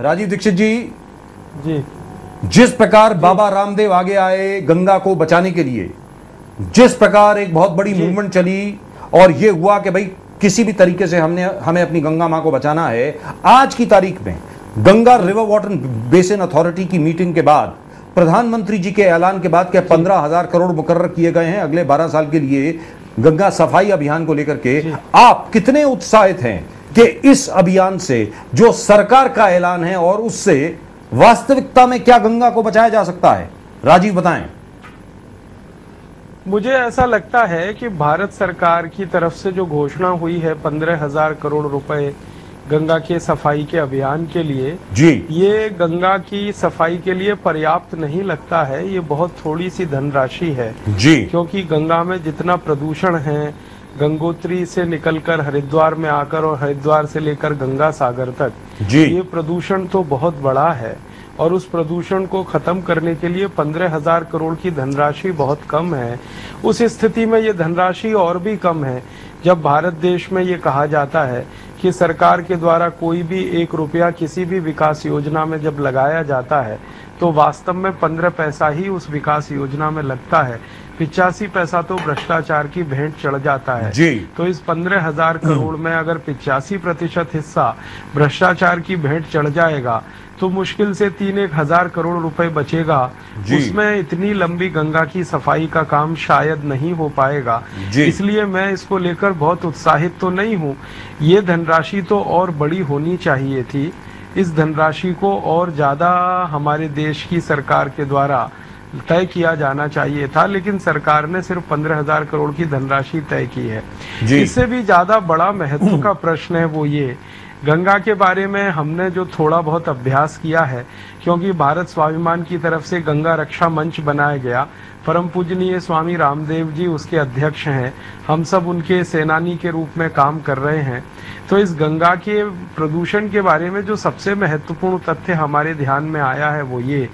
राजीव दीक्षित जी, जी जिस प्रकार बाबा रामदेव आगे आए गंगा को बचाने के लिए, जिस प्रकार एक बहुत बड़ी मूवमेंट चली और यह हुआ कि भाई किसी भी तरीके से हमें अपनी गंगा मां को बचाना है, आज की तारीख में Ganga river water basin authority की मीटिंग के बाद, प्रधानमंत्री जी के ऐलान के बाद के 15,000 करोड़ मुकर्रर किए गए हैं अगले 12 साल के लिए गंगा सफाई अभियान को लेकर के, आप कितने उत्साहित हैं कि इस अभियान से जो सरकार का ऐलान है और उससे वास्तविकता में क्या गंगा को बचाया जा सकता है? राजीव बताएं। मुझे ऐसा लगता है कि भारत सरकार की तरफ से जो घोषणा हुई है 15,000 करोड़ रुपए गंगा के सफाई के अभियान के लिए, जी, ये गंगा की सफाई के लिए पर्याप्त नहीं लगता है। ये बहुत थोड़ी सी धनराशि है जी, क्योंकि गंगा में जितना प्रदूषण है, गंगोत्री से निकलकर हरिद्वार में आकर और हरिद्वार से लेकर गंगा सागर तक, जी, ये प्रदूषण तो बहुत बड़ा है और उस प्रदूषण को खत्म करने के लिए 15,000 करोड़ की धनराशि बहुत कम है। उस स्थिति में ये धनराशि और भी कम है जब भारत देश में ये कहा जाता है कि सरकार के द्वारा कोई भी 1 रुपया किसी भी विकास योजना में जब लगाया जाता है तो वास्तव में 15 पैसा ही उस विकास योजना में लगता है, 85 पैसा तो भ्रष्टाचार की भेंट चढ़ जाता है जी। तो इस 15,000 करोड़ में अगर 85% हिस्सा भ्रष्टाचार की भेंट चढ़ जाएगा तो मुश्किल से 3-1 करोड़ रुपए बचेगा। उसमें इतनी लंबी गंगा की सफाई का काम शायद नहीं हो पाएगा। इसलिए मैं इसको लेकर बहुत उत्साहित तो नहीं हूँ। ये धनराशि तो और बड़ी होनी चाहिए थी। इस धनराशि को और ज्यादा हमारे देश की सरकार के द्वारा तय किया जाना चाहिए था, लेकिन सरकार ने सिर्फ 15,000 करोड़ की धनराशि तय की है। इससे भी ज्यादा बड़ा महत्व का प्रश्न है वो ये, गंगा के बारे में हमने जो थोड़ा बहुत अभ्यास किया है, क्योंकि भारत स्वाभिमान की तरफ से गंगा रक्षा मंच बनाया गया, परम पूजनीय स्वामी रामदेव जी उसके अध्यक्ष हैं, हम सब उनके सेनानी के रूप में काम कर रहे हैं। तो इस गंगा के प्रदूषण के बारे में जो सबसे महत्वपूर्ण तथ्य हमारे ध्यान में आया है वो ये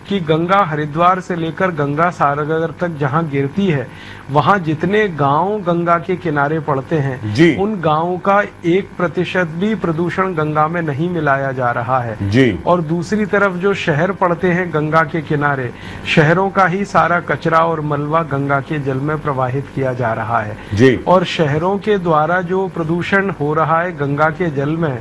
कि गंगा हरिद्वार से लेकर गंगा सागर तक जहाँ गिरती है, वहाँ जितने गांव गंगा के किनारे पड़ते हैं उन गांवों का 1% भी प्रदूषण गंगा में नहीं मिलाया जा रहा है जी। और दूसरी तरफ जो शहर पड़ते हैं गंगा के किनारे, शहरों का ही सारा कचरा और मलबा गंगा के जल में प्रवाहित किया जा रहा है जी। और शहरों के द्वारा जो प्रदूषण हो रहा है गंगा के जल में,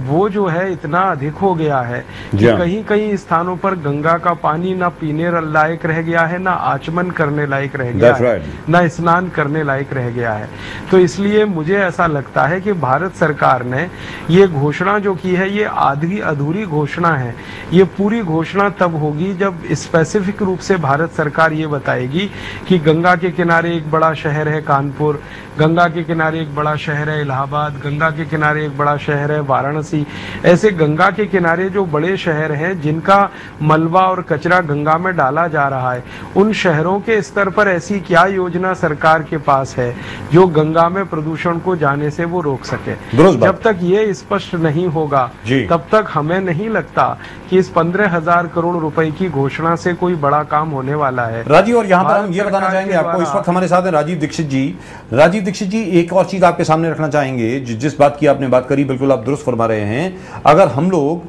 वो जो है इतना अधिक हो गया है कि कहीं कहीं स्थानों पर गंगा का पानी ना पीने लायक रह गया है, ना आचमन करने लायक रह गया है, ना स्नान करने लायक रह गया है। तो इसलिए मुझे ऐसा लगता है कि भारत सरकार ने ये घोषणा जो की है ये आधी अधूरी घोषणा है। ये पूरी घोषणा तब होगी जब स्पेसिफिक रूप से भारत सरकार ये बताएगी कि गंगा के किनारे एक बड़ा शहर है कानपुर, गंगा के किनारे एक बड़ा शहर है इलाहाबाद, गंगा के किनारे एक बड़ा शहर है वाराणसी। ऐसे गंगा के किनारे जो बड़े शहर हैं जिनका मलबा और कचरा गंगा में डाला जा रहा है, उन शहरों के स्तर पर ऐसी क्या योजना सरकार के पास है जो गंगा में प्रदूषण को जाने से वो रोक सके। जब तक ये स्पष्ट नहीं होगा तब तक हमें नहीं लगता कि इस 15,000 करोड़ रुपए की घोषणा से कोई बड़ा काम होने वाला है। राजीव, और यहाँ पर हम ये बताना चाहेंगे आपको, इस वक्त हमारे साथ हैं राजीव दीक्षित जी। राजीव दीक्षित जी, एक और चीज आपके सामने रखना चाहेंगे, जिस बात की आपने बात करी बिल्कुल आप दुरुस्त फरमा रहे हैं। अगर हम लोग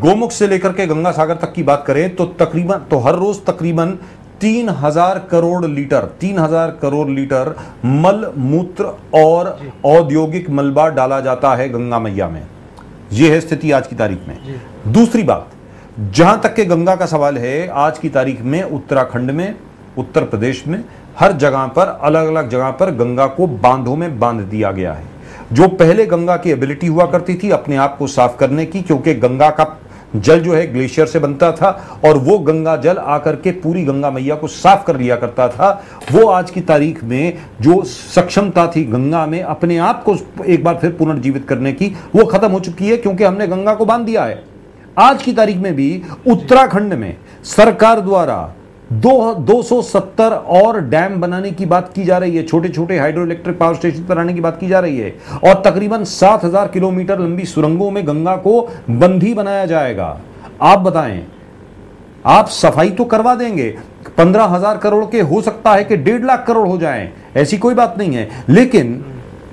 गोमुख से लेकर के गंगा सागर तक की बात करें तो हर रोज तकरीबन 3,000 करोड़ लीटर मल मूत्र और औद्योगिक मलबा डाला जाता है गंगा मैया में। यह है स्थिति आज की तारीख में। दूसरी बात, जहां तक के गंगा का सवाल है, आज की तारीख में उत्तराखंड में, उत्तर प्रदेश में हर जगह पर, अलग अलग जगह पर गंगा को बांधों में बांध दिया गया है। जो पहले गंगा की एबिलिटी हुआ करती थी अपने आप को साफ करने की, क्योंकि गंगा का जल जो है ग्लेशियर से बनता था और वो गंगा जल आकर के पूरी गंगा मैया को साफ कर लिया करता था, वो आज की तारीख में जो सक्षमता थी गंगा में अपने आप को एक बार फिर पुनर्जीवित करने की, वो खत्म हो चुकी है क्योंकि हमने गंगा को बांध दिया है। आज की तारीख में भी उत्तराखंड में सरकार द्वारा 270 और डैम बनाने की बात की जा रही है, छोटे छोटे हाइड्रो इलेक्ट्रिक पावर स्टेशन बनाने की बात की जा रही है, और तकरीबन 7,000 किलोमीटर लंबी सुरंगों में गंगा को बंधी बनाया जाएगा। आप बताएं, आप सफाई तो करवा देंगे, 15,000 करोड़ के हो सकता है कि 1.5 लाख करोड़ हो जाएं, ऐसी कोई बात नहीं है, लेकिन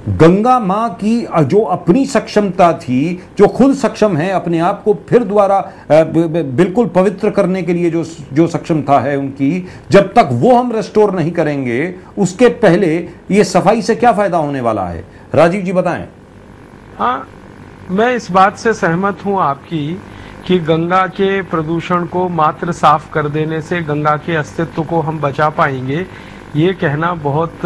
गंगा मां की जो अपनी सक्षमता थी, जो खुद सक्षम है अपने आप को फिर दोबारा बिल्कुल पवित्र करने के लिए, जो सक्षमता है उनकी, जब तक वो हम रेस्टोर नहीं करेंगे उसके पहले ये सफाई से क्या फायदा होने वाला है? राजीव जी बताएं। हाँ, मैं इस बात से सहमत हूं आपकी कि गंगा के प्रदूषण को मात्र साफ कर देने से गंगा के अस्तित्व को हम बचा पाएंगे, ये कहना बहुत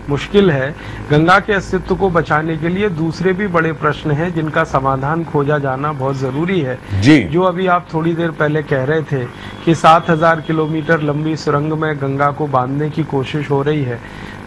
मुश्किल है। गंगा के अस्तित्व को बचाने के लिए दूसरे भी बड़े प्रश्न हैं जिनका समाधान खोजा जाना बहुत जरूरी है जी। जो अभी आप थोड़ी देर पहले कह रहे थे कि 7,000 किलोमीटर लंबी सुरंग में गंगा को बांधने की कोशिश हो रही है,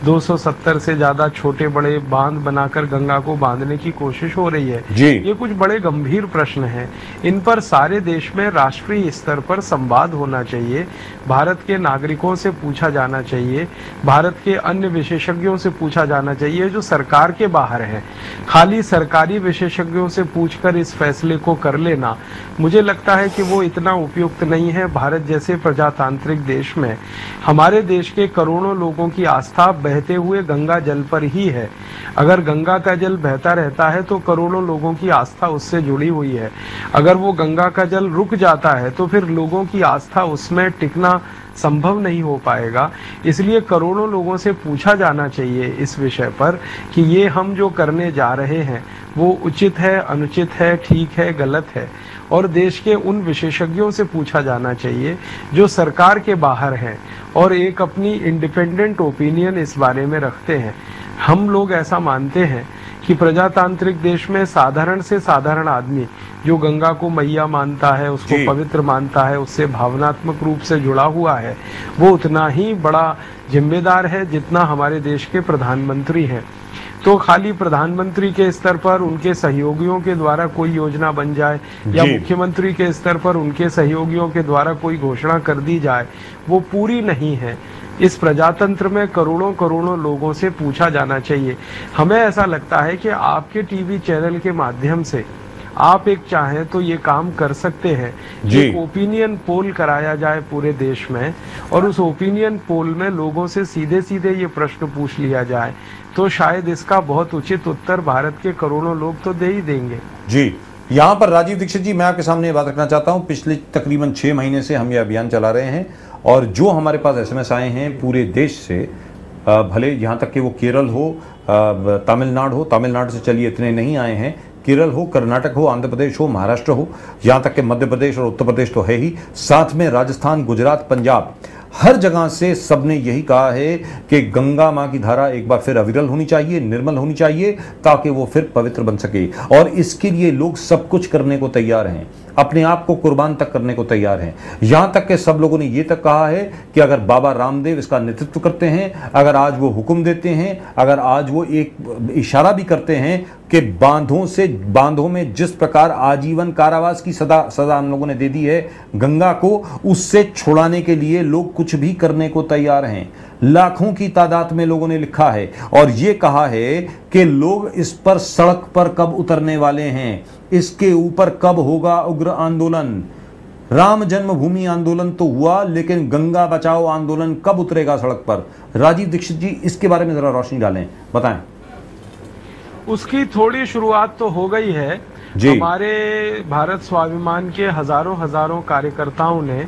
270 से ज्यादा छोटे बड़े बांध बनाकर गंगा को बांधने की कोशिश हो रही है जी। ये कुछ बड़े गंभीर प्रश्न हैं। इन पर सारे देश में राष्ट्रीय स्तर पर संवाद होना चाहिए, भारत के नागरिकों से पूछा जाना चाहिए, भारत के अन्य विशेषज्ञों से पूछा जाना चाहिए जो सरकार के बाहर हैं। खाली सरकारी विशेषज्ञों से पूछकर इस फैसले को कर लेना, मुझे लगता है कि वो इतना उपयुक्त नहीं है। भारत जैसे प्रजातांत्रिक देश में हमारे देश के करोड़ों लोगों की आस्था बहते हुए गंगा जल पर ही है। अगर गंगा का जल बहता रहता है तो करोड़ों लोगों की आस्था उससे जुड़ी हुई है। अगर वो गंगा का जल रुक जाता है तो फिर लोगों की आस्था उसमें टिकना संभव नहीं हो पाएगा। इसलिए करोड़ों लोगों से पूछा जाना चाहिए इस विषय पर कि ये हम जो करने जा रहे हैं वो उचित है, अनुचित है, ठीक है, गलत है। और देश के उन विशेषज्ञों से पूछा जाना चाहिए जो सरकार के बाहर हैं और एक अपनी इंडिपेंडेंट ओपिनियन इस बारे में रखते हैं। हम लोग ऐसा मानते हैं कि प्रजातांत्रिक देश में साधारण से साधारण आदमी जो गंगा को मैया मानता है, उसको पवित्र मानता है, उससे भावनात्मक रूप से जुड़ा हुआ है, वो उतना ही बड़ा जिम्मेदार है जितना हमारे देश के प्रधानमंत्री हैं। तो खाली प्रधानमंत्री के स्तर पर उनके सहयोगियों के द्वारा कोई योजना बन जाए या मुख्यमंत्री के स्तर पर उनके सहयोगियों के द्वारा कोई घोषणा कर दी जाए, वो पूरी नहीं है। इस प्रजातंत्र में करोड़ों करोड़ों लोगों से पूछा जाना चाहिए। हमें ऐसा लगता है कि आपके टीवी चैनल के माध्यम से आप एक चाहें तो ये काम कर सकते हैं, एक ओपिनियन पोल कराया जाए पूरे देश में और उस ओपिनियन पोल में लोगों से सीधे सीधे ये प्रश्न पूछ लिया जाए, तो शायद इसका बहुत उचित उत्तर भारत के करोड़ों लोग तो दे ही देंगे। जी, यहाँ पर राजीव दीक्षित जी, मैं आपके सामने ये बात रखना चाहता हूँ। पिछले तकरीबन 6 महीने से हम ये अभियान चला रहे हैं और जो हमारे पास SMS आए हैं पूरे देश से, भले यहाँ तक कि वो केरल हो, तमिलनाडु हो, तमिलनाडु से चलिए इतने नहीं आए हैं, केरल हो, कर्नाटक हो, आंध्र प्रदेश हो, महाराष्ट्र हो, यहाँ तक कि मध्य प्रदेश और उत्तर प्रदेश तो है ही, साथ में राजस्थान, गुजरात, पंजाब, हर जगह से सबने यही कहा है कि गंगा मां की धारा एक बार फिर अविरल होनी चाहिए, निर्मल होनी चाहिए, ताकि वो फिर पवित्र बन सके। और इसके लिए लोग सब कुछ करने को तैयार हैं, अपने आप को कुर्बान तक करने को तैयार हैं। यहां तक कि सब लोगों ने ये तक कहा है कि अगर बाबा रामदेव इसका नेतृत्व करते हैं, अगर आज वो हुक्म देते हैं, अगर आज वो एक इशारा भी करते हैं कि बांधों में जिस प्रकार आजीवन कारावास की सजा हम लोगों ने दे दी है गंगा को, उससे छुड़ाने के लिए लोग कुछ भी करने को तैयार हैं। लाखों की तादाद में लोगों ने लिखा है और ये कहा है कि लोग इस पर सड़क पर कब उतरने वाले हैं, इसके ऊपर कब होगा उग्र आंदोलन। राम जन्मभूमि आंदोलन तो हुआ, लेकिन गंगा बचाओ आंदोलन कब उतरेगा सड़क पर? राजीव दीक्षित जी, इसके बारे में जरा रोशनी डालें, बताएं। उसकी थोड़ी शुरुआत तो हो गई है। हमारे भारत स्वाभिमान के हजारों कार्यकर्ताओं ने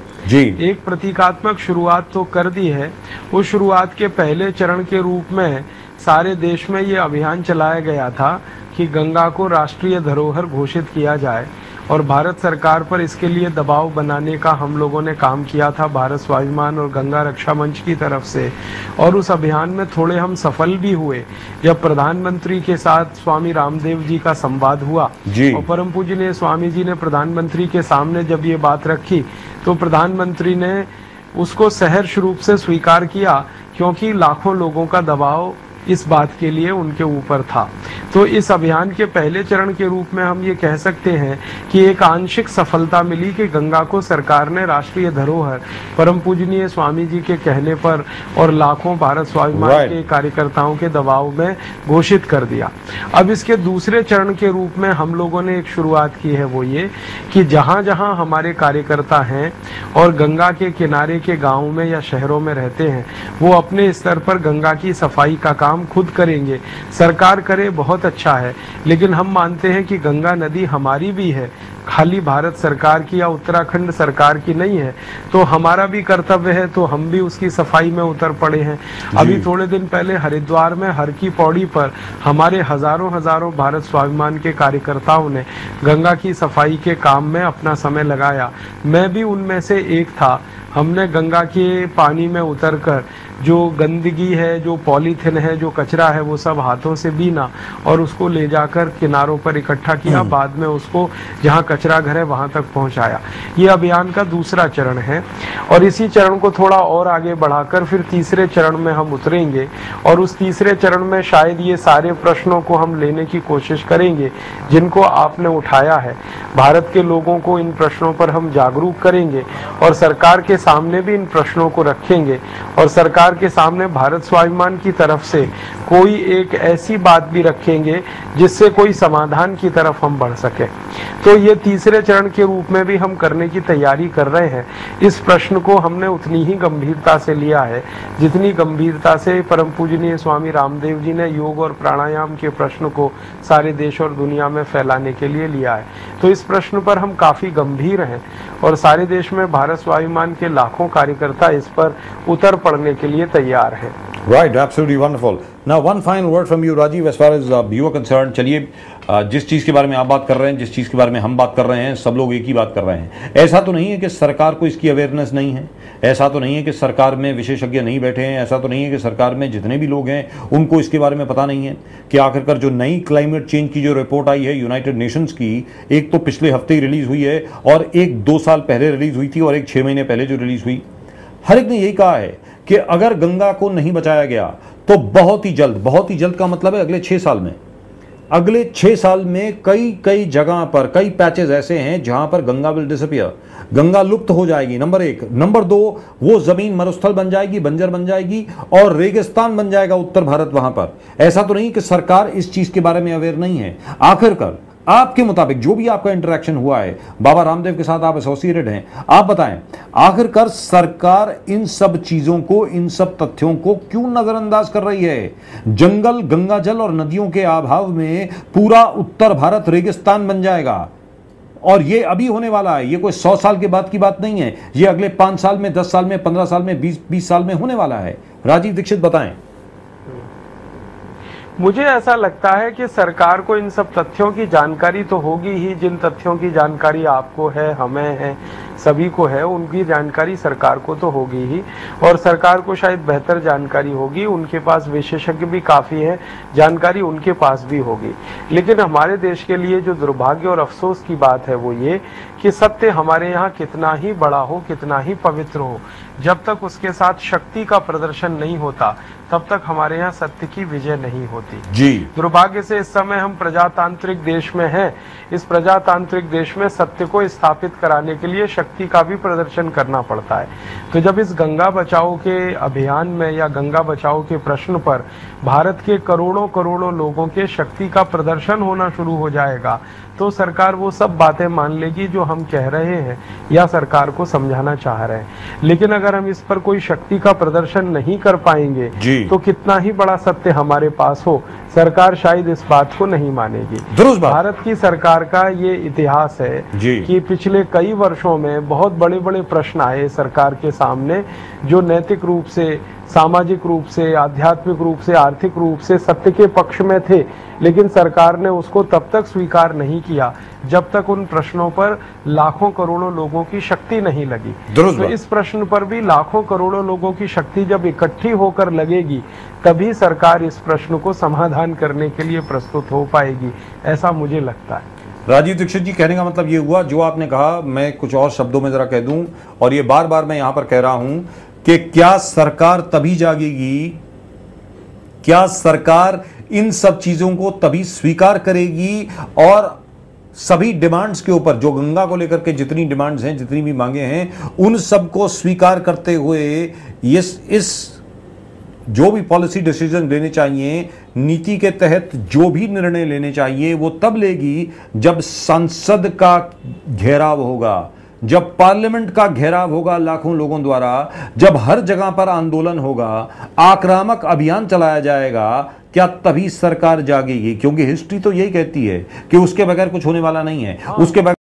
एक प्रतीकात्मक शुरुआत तो कर दी है। उस शुरुआत के पहले चरण के रूप में सारे देश में ये अभियान चलाया गया था कि गंगा को राष्ट्रीय धरोहर घोषित किया जाए और भारत सरकार पर इसके लिए दबाव बनाने का हम लोगों ने काम किया था भारत स्वाभिमान और गंगा रक्षा मंच की तरफ से। और उस अभियान में थोड़े हम सफल भी हुए। जब प्रधानमंत्री के साथ स्वामी रामदेव जी का संवाद हुआ और परम पूजनीय स्वामी जी ने प्रधानमंत्री के सामने जब ये बात रखी तो प्रधानमंत्री ने उसको सहर्ष रूप से स्वीकार किया, क्योंकि लाखों लोगों का दबाव इस बात के लिए उनके ऊपर था। तो इस अभियान के पहले चरण के रूप में हम ये कह सकते हैं कि एक आंशिक सफलता मिली कि गंगा को सरकार ने राष्ट्रीय धरोहर परम पूजनीय स्वामी जी के कहने पर और लाखों भारत स्वाभिमान के कार्यकर्ताओं के दबाव में घोषित कर दिया। अब इसके दूसरे चरण के रूप में हम लोगों ने एक शुरुआत की है, वो ये कि जहाँ जहाँ हमारे कार्यकर्ता हैं और गंगा के किनारे के गाँव में या शहरों में रहते हैं, वो अपने स्तर पर गंगा की सफाई का काम काम खुद करेंगे, सरकार करे बहुत अच्छा है, लेकिन हम मानते हैं कि गंगा नदी हमारी भी है, खाली भारत सरकार की या उत्तराखंड सरकार की नहीं है। तो हमारा भी कर्तव्य है, तो हम भी उसकी सफाई में उतर पड़े हैं। अभी थोड़े दिन पहले हरिद्वार में हर की पौड़ी पर हमारे हजारों भारत स्वाभिमान के कार्यकर्ताओं ने गंगा की सफाई के काम में अपना समय लगाया। मैं भी उनमें से एक था। हमने गंगा के पानी में उतरकर जो गंदगी है, जो पॉलीथिन है, जो कचरा है, वो सब हाथों से बीना और उसको ले जाकर किनारों पर इकट्ठा किया। बाद में उसको जहाँ कचरा घर है वहाँ तक पहुँचाया। ये अभियान का दूसरा चरण है और इसी चरण को थोड़ा और आगे बढ़ाकर फिर तीसरे चरण में हम उतरेंगे और उस तीसरे चरण में शायद ये सारे प्रश्नों को हम लेने की कोशिश करेंगे जिनको आपने उठाया है। भारत के लोगों को इन प्रश्नों पर हम जागरूक करेंगे और सरकार के सामने भी इन प्रश्नों को रखेंगे और सरकार के सामने भारत स्वाभिमान की तरफ से कोई एक ऐसी बात भी रखेंगे जिससे कोई समाधान की तरफ हम बढ़ सके। तो ये तीसरे चरण के रूप में भी हम करने की तैयारी कर रहे हैं। इस प्रश्न को हमने उतनी ही गंभीरता से लिया है जितनी गंभीरता से परम पूजनीय स्वामी रामदेव जी ने योग और प्राणायाम के प्रश्न को सारे देश और दुनिया में फैलाने के लिए लिया है। तो इस प्रश्न पर हम काफी गंभीर हैं और सारे देश में भारत स्वाभिमान के लाखों कार्यकर्ता इस पर उतर पड़ने के लिए तैयार हैं। Right, absolutely wonderful. Now, one final word from you, Rajiv, as far as you are concerned. चलिए, जिस चीज़ के बारे में आप बात कर रहे हैं, जिस चीज़ के बारे में हम बात कर रहे हैं, सब लोग एक ही बात कर रहे हैं। ऐसा तो नहीं है कि सरकार को इसकी अवेयरनेस नहीं है, ऐसा तो नहीं है कि सरकार में विशेषज्ञ नहीं बैठे हैं, ऐसा तो नहीं है कि सरकार में जितने भी लोग हैं उनको इसके बारे में पता नहीं है कि आखिरकार जो नई क्लाइमेट चेंज की जो रिपोर्ट आई है यूनाइटेड नेशंस की, एक तो पिछले हफ्ते ही रिलीज़ हुई है और एक 2 साल पहले रिलीज़ हुई थी और एक 6 महीने पहले जो रिलीज़ हुई, हर एक ने यही कहा है कि अगर गंगा को नहीं बचाया गया तो बहुत ही जल्द का मतलब है अगले 6 साल में कई जगह पर कई पैचेस ऐसे हैं जहां पर गंगा विल डिसअपियर, गंगा लुप्त हो जाएगी, नंबर 1। नंबर 2, वो जमीन मरुस्थल बन जाएगी, बंजर बन जाएगी और रेगिस्तान बन जाएगा उत्तर भारत वहां पर। ऐसा तो नहीं कि सरकार इस चीज के बारे में अवेयर नहीं है। आखिरकार आपके मुताबिक जो भी आपका इंटरेक्शन हुआ है, बाबा रामदेव के साथ आप एसोसिएटेड हैं, आप बताएं आखिरकार सरकार इन सब चीजों को, इन सब तथ्यों को क्यों नजरअंदाज कर रही है? जंगल, गंगा जल और नदियों के अभाव में पूरा उत्तर भारत रेगिस्तान बन जाएगा और ये अभी होने वाला है। ये कोई 100 साल के बाद की बात नहीं है, ये अगले 5 साल में, 10 साल में, 15 साल में, 20 साल में होने वाला है। राजीव दीक्षित बताएं। मुझे ऐसा लगता है कि सरकार को इन सब तथ्यों की जानकारी तो होगी ही, जिन तथ्यों की जानकारी आपको है, हमें है, सभी को है, उनकी जानकारी सरकार को तो होगी ही और सरकार को शायद बेहतर जानकारी होगी, उनके पास विशेषज्ञ भी काफ़ी हैं, जानकारी उनके पास भी होगी। लेकिन हमारे देश के लिए जो दुर्भाग्य और अफसोस की बात है वो ये कि सत्य हमारे यहाँ कितना ही बड़ा हो, कितना ही पवित्र हो, जब तक उसके साथ शक्ति का प्रदर्शन नहीं होता तब तक हमारे यहाँ सत्य की विजय नहीं होती जी। दुर्भाग्य से इस समय हम प्रजातांत्रिक देश में हैं। इस प्रजातांत्रिक देश में सत्य को स्थापित कराने के लिए शक्ति का भी प्रदर्शन करना पड़ता है। तो जब इस गंगा बचाओ के अभियान में या गंगा बचाओ के प्रश्न पर भारत के करोड़ों लोगों के शक्ति का प्रदर्शन होना शुरू हो जाएगा तो सरकार वो सब बातें मान लेगी जो हम कह रहे हैं या सरकार को समझाना चाह रहे हैं। लेकिन अगर हम इस पर कोई शक्ति का प्रदर्शन नहीं कर पाएंगे तो कितना ही बड़ा सत्य हमारे पास हो, सरकार शायद इस बात को नहीं मानेगी। भारत की सरकार का ये इतिहास है कि पिछले कई वर्षों में बहुत बड़े बड़े प्रश्न आए सरकार के सामने जो नैतिक रूप से, सामाजिक रूप से, आध्यात्मिक रूप से, आर्थिक रूप से सत्य के पक्ष में थे, लेकिन सरकार ने उसको तब तक स्वीकार नहीं किया जब तक उन प्रश्नों पर लाखों करोड़ों लोगों की शक्ति नहीं लगी। तो इस प्रश्न पर भी लाखों करोड़ों लोगों की शक्ति जब इकट्ठी होकर लगेगी तभी सरकार इस प्रश्न को समाधान करने के लिए प्रस्तुत हो पाएगी, ऐसा मुझे लगता है। राजीव दीक्षित जी, कहने का मतलब ये हुआ जो आपने कहा, मैं कुछ और शब्दों में जरा कह दूं और ये बार बार मैं यहां पर कह रहा हूं कि क्या सरकार तभी जागेगी, क्या सरकार इन सब चीजों को तभी स्वीकार करेगी और सभी डिमांड्स के ऊपर, जो गंगा को लेकर के जितनी डिमांड्स हैं, जितनी भी मांगे हैं, उन सब को स्वीकार करते हुए इस जो भी पॉलिसी डिसीजन लेने चाहिए, नीति के तहत जो भी निर्णय लेने चाहिए, वो तब लेगी जब संसद का घेराव होगा, जब पार्लियामेंट का घेराव होगा लाखों लोगों द्वारा, जब हर जगह पर आंदोलन होगा, आक्रामक अभियान चलाया जाएगा, क्या तभी सरकार जागेगी? क्योंकि हिस्ट्री तो यही कहती है कि उसके बगैर कुछ होने वाला नहीं है, उसके बगैर